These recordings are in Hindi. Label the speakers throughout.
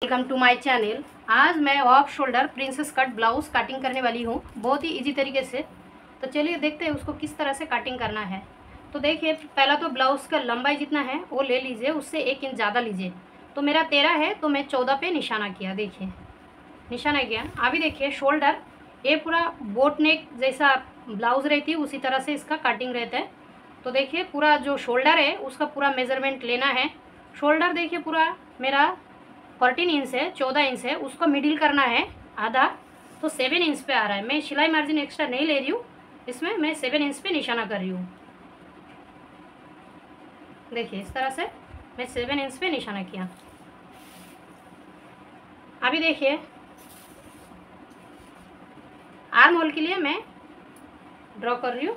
Speaker 1: Welcome to my channel. आज मैं off shoulder princess cut blouse cutting करने वाली हूँ, बहुत ही इजी तरीके से। तो चलिए देखते हैं उसको किस तरह से कटिंग करना है। तो देखिए, पहला तो ब्लाउज का लंबाई जितना है वो ले लीजिए, उससे 1 इंच ज़्यादा लीजिए। तो मेरा 13 है तो मैं 14 पे निशाना किया। देखिए निशाना किया। अभी देखिए शोल्डर, ये पूरा बोट नेक जैसा ब्लाउज रहती है उसी तरह से इसका कटिंग रहता है। तो देखिए पूरा जो शोल्डर है उसका पूरा मेज़रमेंट लेना है। शोल्डर देखिए पूरा मेरा 14 इंच है, 14 इंच है, उसको मिडिल करना है आधा, तो 7 इंच पे आ रहा है। मैं सिलाई मार्जिन एक्स्ट्रा नहीं ले रही हूँ, इसमें मैं 7 इंच पे निशाना कर रही हूँ। देखिए इस तरह से मैं 7 इंच पे निशाना किया। अभी देखिए आर्म होल के लिए मैं ड्रॉ कर रही हूँ।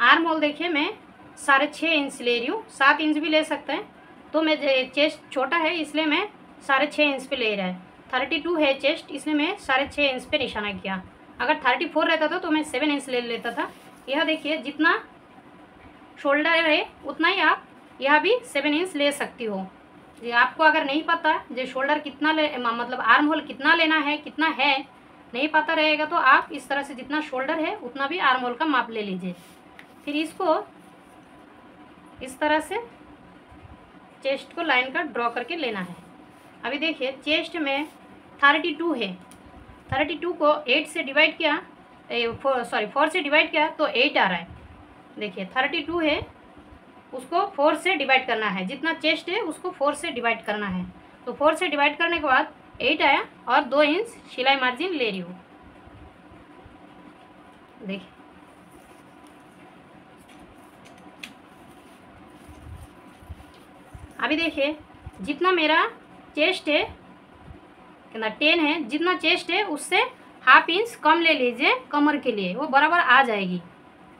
Speaker 1: आर्म होल देखिए मैं 6.5 इंच ले रही हूँ, 7 इंच भी ले सकते हैं। तो मैं चेस्ट छोटा है इसलिए मैं 6.5 इंच पे ले रहा है। 32 है चेस्ट, इसलिए मैं 6.5 इंच पे निशाना किया। अगर 34 रहता था तो मैं 7 इंच ले लेता था। यह देखिए जितना शोल्डर है उतना ही आप यह भी 7 इंच ले सकती हो। जी आपको अगर नहीं पता जो शोल्डर कितना मतलब आर्म होल कितना लेना है, कितना है नहीं पता रहेगा, तो आप इस तरह से जितना शोल्डर है उतना भी आर्म होल का माप ले लीजिए। फिर इसको इस तरह से चेस्ट को लाइन का ड्रॉ करके लेना है। अभी देखिए चेस्ट में 32 है, 32 को 8 से डिवाइड किया, 4 से डिवाइड किया तो 8 आ रहा है। देखिए 32 है, उसको 4 से डिवाइड करना है, जितना चेस्ट है उसको 4 से डिवाइड करना है। तो 4 से डिवाइड करने के बाद 8 आया और 2 इंच सिलाई मार्जिन ले रही हूँ। देखिए अभी देखिए जितना मेरा चेस्ट है कितना 10 है, जितना चेस्ट है उससे ½ इंच कम ले लीजिए कमर के लिए, वो बराबर आ जाएगी।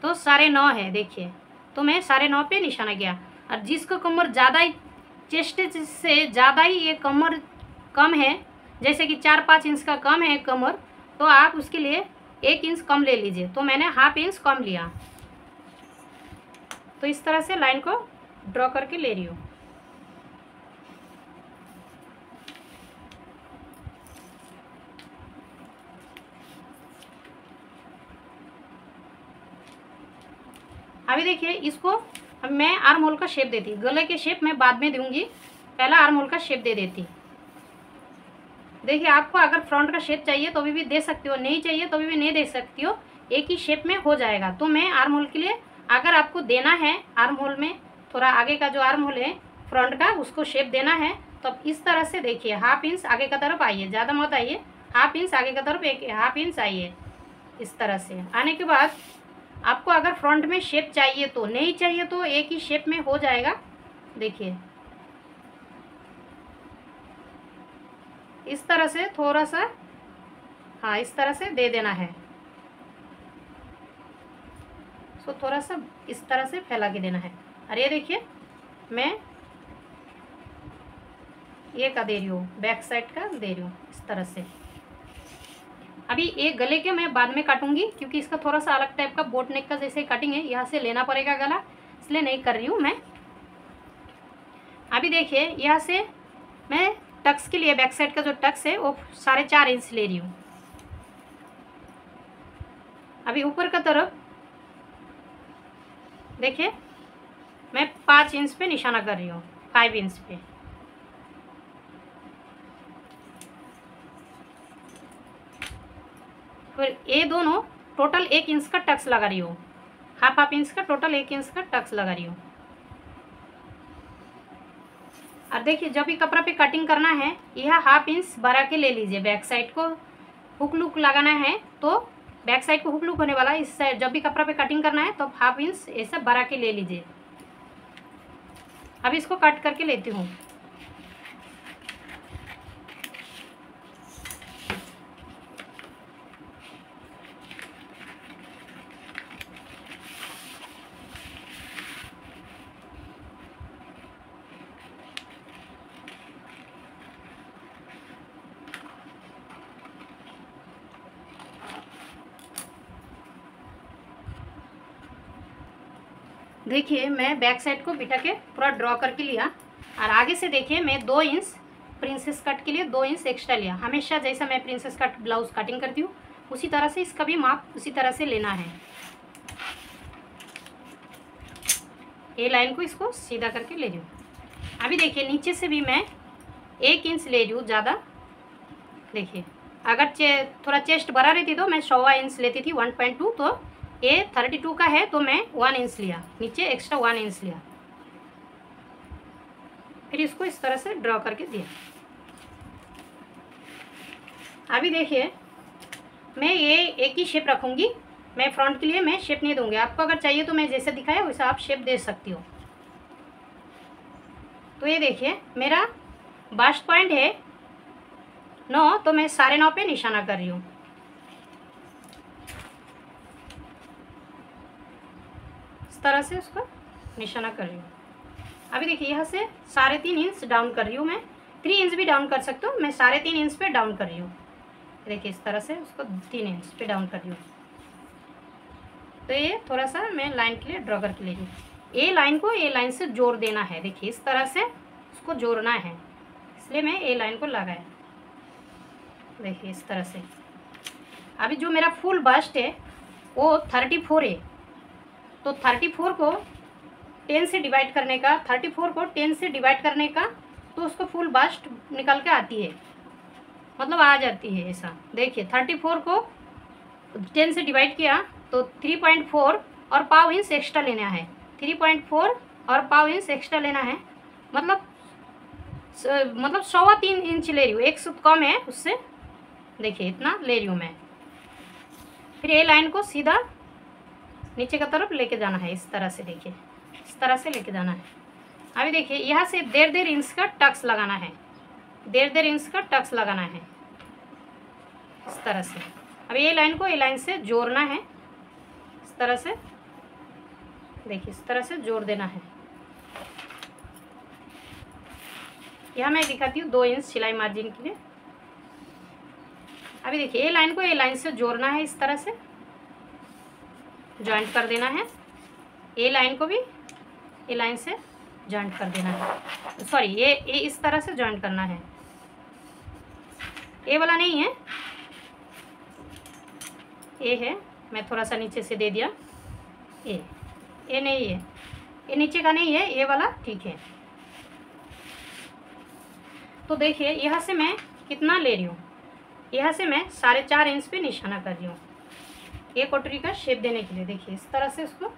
Speaker 1: तो 9.5 है देखिए, तो मैं 9.5 पे निशाना किया। और जिसको कमर ज़्यादा ही चेस्ट से ज़्यादा ही ये कमर कम है, जैसे कि 4-5 इंच का कम है कमर, तो आप उसके लिए 1 इंच कम ले लीजिए। तो मैंने ½ इंच कम लिया। तो इस तरह से लाइन को ड्रॉ करके ले रही हूँ। अभी देखिए इसको अब मैं आर्म होल का शेप देती, गले के शेप मैं बाद में दूंगी, पहला आर्म होल का शेप दे देती। देखिए आपको अगर फ्रंट का शेप चाहिए तो भी दे सकती हो, नहीं चाहिए तो भी नहीं दे सकती हो, एक ही शेप में हो जाएगा। तो मैं आर्म होल के लिए अगर आपको देना है आर्म होल में थोड़ा आगे का जो आर्म होल है फ्रंट का उसको शेप देना है, तो इस तरह से देखिए ½ इंच आगे का तरफ आइए, ज़्यादा मत आइए, ½ इंच आगे का तरफ, ½ इंच आइए। इस तरह से आने के बाद आपको अगर फ्रंट में शेप चाहिए तो, नहीं चाहिए तो एक ही शेप में हो जाएगा। देखिए इस तरह से थोड़ा सा, हाँ इस तरह से दे देना है। सो थोड़ा सा इस तरह से फैला के देना है। और ये देखिए मैं ये का दे रही हूँ, बैक साइड का दे रही हूँ इस तरह से। अभी एक गले के मैं बाद में काटूंगी, क्योंकि इसका थोड़ा सा अलग टाइप का बोट नेक का जैसे कटिंग है, यहाँ से लेना पड़ेगा गला, इसलिए नहीं कर रही हूँ मैं। अभी देखिए यहाँ से मैं टक्स के लिए बैक साइड का जो टक्स है वो 4.5 इंच ले रही हूँ। अभी ऊपर का तरफ देखिए मैं 5 इंच पे निशाना कर रही हूँ, 5 इंच पे। फिर ये दोनों टोटल 1 इंच का टक्स लगा रही हूँ, ½ इंच का टोटल 1 इंच का टक्स लगा रही हूँ। और देखिए जब भी कपड़ा पे कटिंग करना है यह ½ इंच बढ़ा के ले लीजिए। बैक साइड को हुक लुक लगाना है तो बैक साइड को हुक लुक होने वाला है, इस साइड जब भी कपड़ा पे कटिंग करना है तो ½ इंच ऐसा बढ़ा के ले लीजिए। अब इसको कट करके लेती हूँ। देखिए मैं बैक साइड को बिठा के पूरा ड्रॉ करके लिया, और आगे से देखिए मैं 2 इंच प्रिंसेस कट के लिए 2 इंच एक्स्ट्रा लिया। हमेशा जैसा मैं प्रिंसेस कट ब्लाउज कटिंग करती हूँ उसी तरह से इसका भी माप उसी तरह से लेना है। ये लाइन को इसको सीधा करके ले रही हूँ। अभी देखिए नीचे से भी मैं 1 इंच ले रही हूँ ज़्यादा। देखिए अगर थोड़ा चेस्ट बड़ा रहती तो मैं 1.25 इंच लेती थी 1.2, तो ये 32 का है तो मैं 1 इंच लिया, नीचे एक्स्ट्रा 1 इंच लिया। फिर इसको इस तरह से ड्रॉ करके दिया। अभी देखिए मैं ये एक ही शेप रखूँगी, मैं फ्रंट के लिए मैं शेप नहीं दूंगी। आपको अगर चाहिए तो मैं जैसे दिखाया वैसा आप शेप दे सकती हो। तो ये देखिए मेरा बास्ट पॉइंट है 9, तो मैं 9.5 पे निशाना कर रही हूँ। इस तरह से उसको निशाना कर रही हूँ। अभी देखिए यहाँ से 3.5 इंच डाउन कर रही हूँ मैं, 3 इंच भी डाउन कर सकते हो, मैं 3.5 इंच पे डाउन कर रही हूँ। देखिए इस तरह से उसको 3 इंच पे डाउन कर रही हूँ। तो ये थोड़ा सा मैं लाइन के लिए ड्रॉ करके ले रही हूँ। ये लाइन को ये लाइन से जोड़ देना है, देखिए इस तरह से उसको जोड़ना है, इसलिए मैं ये लाइन को लगाया। देखिए इस तरह से। अभी जो मेरा फुल बस्ट है वो 34 है, तो 34 को 10 से डिवाइड करने का, 34 को 10 से डिवाइड करने का, तो उसको फुल बस्ट निकल के आती है, मतलब आ जाती है ऐसा। देखिए 34 को 10 से डिवाइड किया तो 3.4 और पाव इंच एक्स्ट्रा लेना है, 3.4 और पाव इंच एक्स्ट्रा लेना है, मतलब 3.25 इंच ले रही हूँ, 1 सूत कम है उससे। देखिए इतना ले रही हूँ मैं। फिर ये लाइन को सीधा नीचे की तरफ लेके जाना है इस तरह से। देखिए इस तरह से लेके जाना है। अभी देखिए यहाँ से 1.5 इंच का टक्स लगाना है, 1.5 इंच का टक्स लगाना है इस तरह से। अब ये लाइन को ये लाइन से जोड़ना है इस तरह से। देखिए इस तरह से जोड़ देना है। यहाँ मैं दिखाती हूँ 2 इंच सिलाई मार्जिन के लिए। अभी देखिए ये लाइन को ये लाइन से जोड़ना है, इस तरह से जॉइंट कर देना है। ये लाइन को भी ये लाइन से जॉइंट कर देना है, सॉरी ये इस तरह से जॉइंट करना है। ये वाला नहीं है, ये है, मैं थोड़ा सा नीचे से दे दिया। ये नहीं है, ये नीचे का नहीं है, ये वाला ठीक है। तो देखिए यहाँ से मैं कितना ले रही हूँ, यहाँ से मैं 4.5 इंच पे निशाना कर रही हूँ ये कटोरी का शेप देने के लिए। देखिए इस तरह से उसको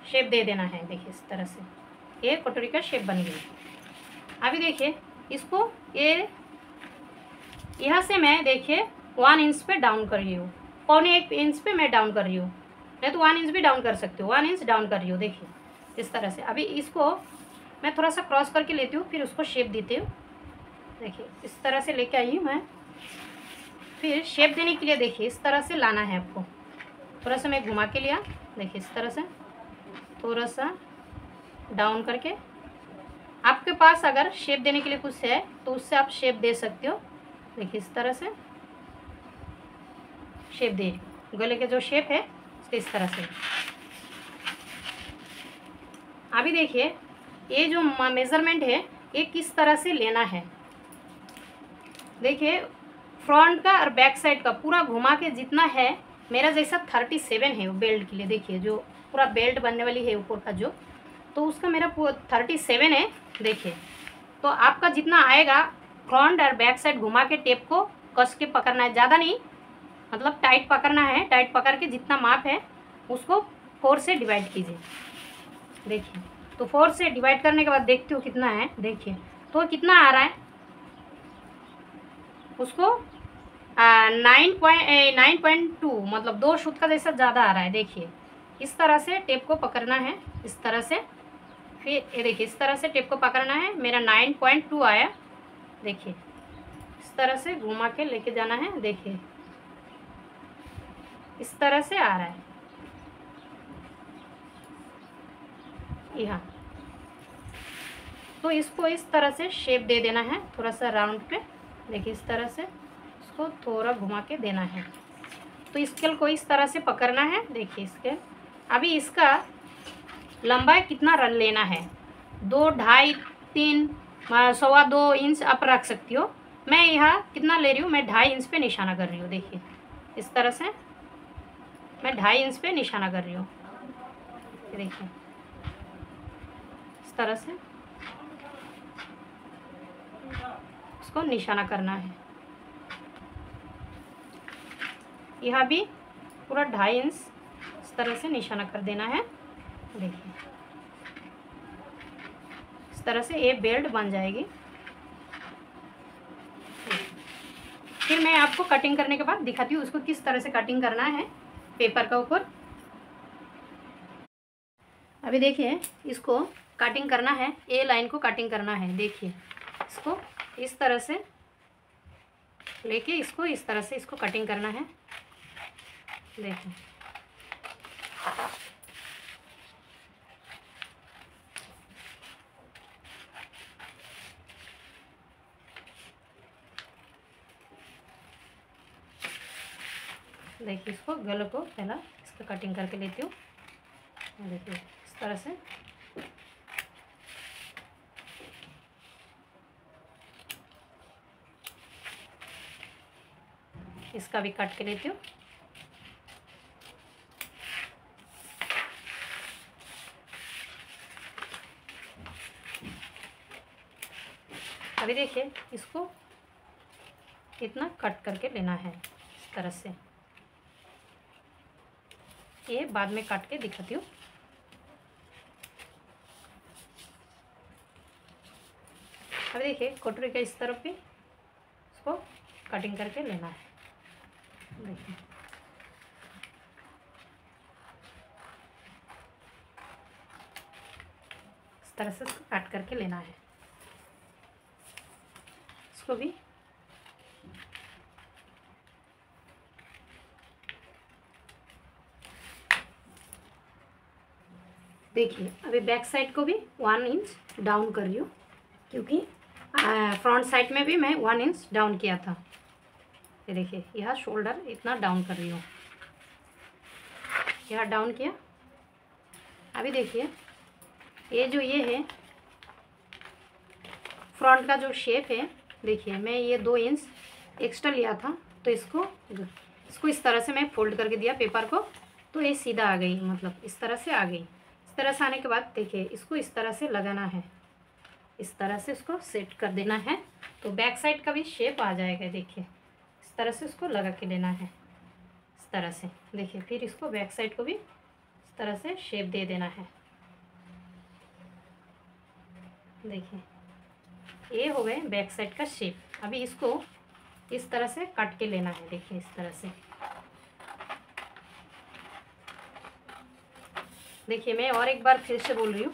Speaker 1: शेप दे देना है। देखिए इस तरह से ये कटोरी का शेप बन गई। अभी देखिए इसको ये यहाँ से मैं देखिए 1 इंच पे डाउन कर रही हूँ, 1.25 इंच पे मैं डाउन कर रही हूँ, नहीं तो 1 इंच भी डाउन कर सकती हूँ, 1 इंच डाउन कर रही हूँ। देखिए इस तरह से। अभी इसको मैं थोड़ा सा क्रॉस करके लेती हूँ, फिर उसको शेप देती हूँ। देखिए इस तरह से लेके आई हूँ मैं। फिर शेप देने के लिए देखिए इस तरह से लाना है आपको, थोड़ा सा मैं घुमा के लिया। देखिए इस तरह से थोड़ा सा डाउन करके, आपके पास अगर शेप देने के लिए कुछ है तो उससे आप शेप दे सकते हो। देखिए इस तरह से शेप दे, गले के जो शेप है इस तरह से। अभी देखिए ये जो मेजरमेंट है ये किस तरह से लेना है। देखिए फ्रंट का और बैक साइड का पूरा घुमा के जितना है, मेरा जैसा 37 है वो बेल्ट के लिए। देखिए जो पूरा बेल्ट बनने वाली है ऊपर का जो, तो उसका मेरा 37 है। देखिए तो आपका जितना आएगा फ्रंट और बैक साइड घुमा के टेप को कस के पकड़ना है, ज़्यादा नहीं, मतलब टाइट पकड़ना है। टाइट पकड़ के जितना माप है उसको 4 से डिवाइड कीजिए। देखिए तो 4 से डिवाइड करने के बाद देखते हो कितना है। देखिए तो कितना आ रहा है उसको 9.2, मतलब 2 सूत का जैसा ज़्यादा आ रहा है। देखिए इस तरह से टेप को पकड़ना है, इस तरह से। फिर ये देखिए इस तरह से टेप को पकड़ना है, मेरा 9.2 आया। देखिए इस तरह से घुमा के लेके जाना है। देखिए इस तरह से आ रहा है यहाँ। तो इसको इस तरह से शेप दे देना है, थोड़ा सा राउंड पे। देखिए इस तरह से इसको थोड़ा घुमा के देना है। तो स्केल को इस तरह से पकड़ना है। देखिए स्केल, अभी इसका लंबाई कितना रन लेना है, 2, 2.5, 3, 2.25 इंच आप रख सकती हो। मैं यहाँ कितना ले रही हूँ, मैं 2.5 इंच पे निशाना कर रही हूँ। देखिए इस तरह से मैं 2.5 इंच पे निशाना कर रही हूँ। देखिए इस तरह से उसको निशाना करना है। यहाँ भी पूरा 2.5 इंच इस तरह से निशाना कर देना है। देखिए इस तरह से ये बेल्ट बन जाएगी। फिर मैं आपको कटिंग करने के बाद दिखाती हूँ उसको किस तरह से कटिंग करना है पेपर के ऊपर। अभी देखिए इसको कटिंग करना है, ए लाइन को कटिंग करना है। देखिए इसको इस तरह से लेके इसको इस तरह से इसको कटिंग करना है। देखिए देखिए इसको गले को पहला इसका कटिंग करके लेती हूँ। देखिए इस तरह से इसका भी काट के लेती हूँ। अभी देखिए इसको इतना कट करके लेना है इस तरह से। ये बाद में काट के दिखाती हूँ। अभी देखिए कटोरी के इस तरफ भी इसको कटिंग करके लेना है। देखिए इस तरह से इसको काट करके लेना है। इसको भी देखिए अभी बैक साइड को भी 1 इंच डाउन कर रही हूँ, क्योंकि फ्रंट साइड में भी मैं 1 इंच डाउन किया था। ये देखिए यह शोल्डर इतना डाउन कर रही हूँ, यह डाउन किया। अभी देखिए ये जो ये है फ्रंट का जो शेप है, देखिए मैं ये 2 इंच एक्स्ट्रा लिया था, तो इसको इस तरह से मैं फोल्ड करके दिया पेपर को, तो ये सीधा आ गई, मतलब इस तरह से आ गई। इस तरह से आने के बाद देखिए इसको इस तरह से लगाना है, इस तरह से उसको सेट कर देना है, तो बैक साइड का भी शेप आ जाएगा। देखिए इस तरह से उसको लगा के लेना है इस तरह से। देखिए फिर इसको बैक साइड को भी इस तरह से शेप दे देना है। देखिए ये हो गए बैक साइड का शेप। अभी इसको इस तरह से काट के लेना है। देखिए इस तरह से। देखिए मैं और एक बार फिर से बोल रही हूँ,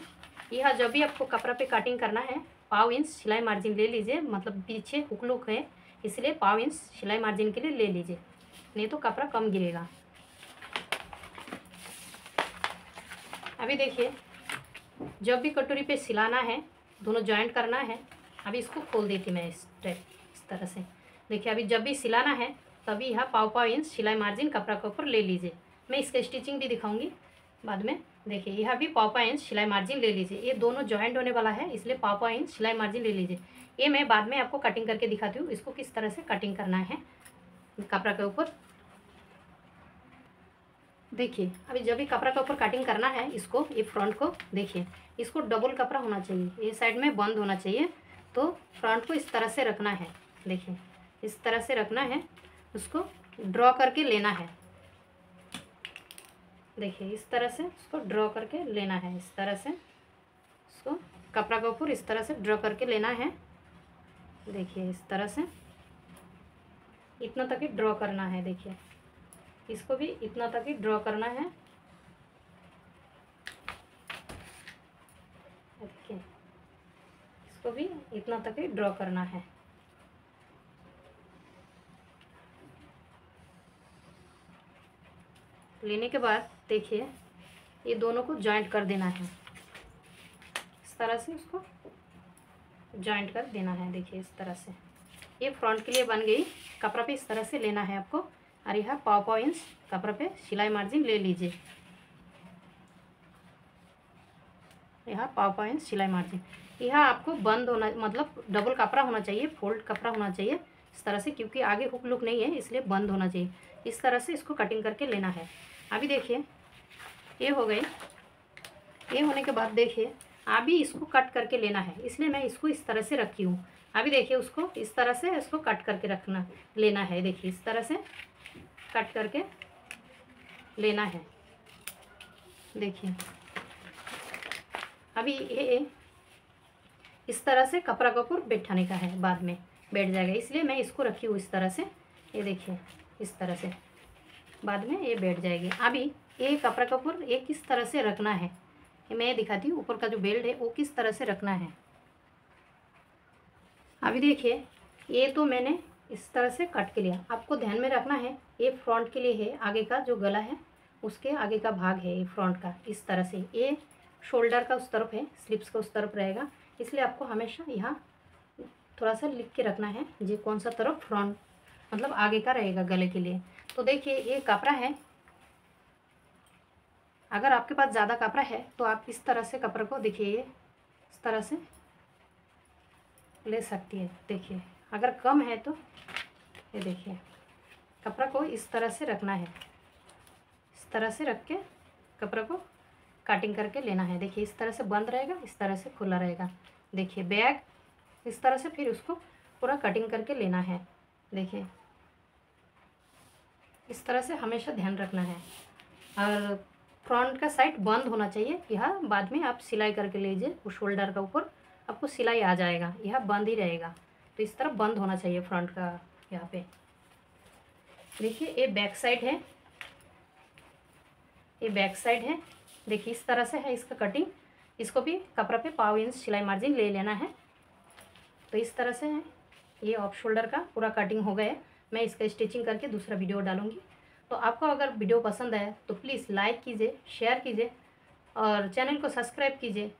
Speaker 1: यह जब भी आपको कपड़ा पे कटिंग करना है 1/2 इंच सिलाई मार्जिन ले लीजिए, मतलब पीछे हुक लुक है इसलिए 1/2 इंच सिलाई मार्जिन के लिए ले लीजिए, नहीं तो कपड़ा कम गिरेगा। अभी देखिए जब भी कटोरी पे सिलाना है, दोनों जॉइंट करना है। अभी इसको खोल देती मैं इस तरह से। देखिए अभी जब भी सिलाना है तभी यहाँ 1/2 इंच सिलाई मार्जिन कपड़ा के ऊपर ले लीजिए। मैं इसका स्टिचिंग भी दिखाऊंगी बाद में। देखिए यहाँ भी 1/2 इंच सिलाई मार्जिन ले लीजिए, ये दोनों जॉइंट होने वाला है इसलिए 1/2 इंच सिलाई मार्जिन ले लीजिए। ये मैं बाद में आपको कटिंग करके दिखाती हूँ इसको किस तरह से कटिंग करना है कपड़ा के ऊपर। देखिए अभी जब भी कपड़ा के ऊपर कटिंग करना है इसको, ये फ्रंट को देखिए इसको डबल कपड़ा होना चाहिए, ये साइड में बंद होना चाहिए, तो फ्रंट को इस तरह से रखना है। देखिए इस तरह से रखना है, उसको ड्रॉ करके लेना है। देखिए इस तरह से उसको ड्रॉ करके लेना है, इस तरह से उसको कपड़ा के ऊपर इस तरह से ड्रॉ करके लेना है। देखिए इस तरह से इतना तक ही ड्रॉ करना है। देखिए इसको भी इतना तक ही ड्रॉ करना है। देखिए इसको भी इतना तक ही ड्रॉ करना है। लेने के बाद देखिए ये दोनों को जॉइंट कर देना है, इस तरह से उसको जॉइंट कर देना है। देखिए इस तरह से ये फ्रंट के लिए बन गई। कपड़ा पे इस तरह से लेना है आपको, और यह पाव इंच कपड़े पे सिलाई मार्जिन ले लीजिए। यह पाव इंच सिलाई मार्जिन, यह आपको बंद होना, मतलब डबल कपड़ा होना चाहिए, फोल्ड कपड़ा होना चाहिए इस तरह से, क्योंकि आगे हुक लुक नहीं है इसलिए बंद होना चाहिए। इस तरह से इसको कटिंग करके लेना है। अभी देखिए ये हो गई। ये होने के बाद देखिए अभी इसको कट करके लेना है, इसलिए मैं इसको इस तरह से रखी हूँ। अभी देखिए उसको इस तरह से इसको कट करके रखना लेना है। देखिए इस तरह से कट करके लेना है। देखिए अभी ये इस तरह से कपड़ा के ऊपर बैठाने का है, बाद में बैठ जाएगा, इसलिए मैं इसको रखी हूँ इस तरह से। ये देखिए इस तरह से बाद में ये बैठ जाएगी। अभी ये कपड़ा के ऊपर ये किस तरह से रखना है मैं दिखाती हूँ। ऊपर का जो बेल्ट है वो किस तरह से रखना है। अभी देखिए ये तो मैंने इस तरह से कट के लिया। आपको ध्यान में रखना है ये फ्रंट के लिए है, आगे का जो गला है उसके आगे का भाग है ये फ्रंट का। इस तरह से ये शोल्डर का उस तरफ है, स्लिप्स का उस तरफ रहेगा, इसलिए आपको हमेशा यहाँ थोड़ा सा लिख के रखना है जो कौन सा तरफ फ्रंट मतलब आगे का रहेगा गले के लिए। तो देखिए ये कपड़ा है, अगर आपके पास ज़्यादा कपड़ा है तो आप इस तरह से कपड़े को देखिए इस तरह से ले सकती है। देखिए अगर कम है तो ये देखिए कपड़ा को इस तरह से रखना है, इस तरह से रख के कपड़े को कटिंग करके लेना है। देखिए इस तरह से बंद रहेगा, इस तरह से खुला रहेगा। देखिए बैग इस तरह से फिर उसको पूरा कटिंग करके लेना है। देखिए इस तरह से हमेशा ध्यान रखना है। और फ्रंट का साइड बंद होना चाहिए, यह बाद में आप सिलाई करके लीजिए, उस शोल्डर का ऊपर आपको सिलाई आ जाएगा, यह बंद ही रहेगा। तो इस तरह बंद होना चाहिए फ्रंट का यहाँ पे। देखिए ये बैक साइड है, ये बैक साइड है। देखिए इस तरह से है इसका कटिंग। इसको भी कपड़ा पे पाव इंच सिलाई मार्जिन ले लेना है। तो इस तरह से है ये ऑफ शोल्डर का पूरा कटिंग हो गया है। मैं इसका स्टिचिंग करके दूसरा वीडियो डालूंगी। तो आपको अगर वीडियो पसंद आए तो प्लीज़ लाइक कीजिए, शेयर कीजिए और चैनल को सब्सक्राइब कीजिए।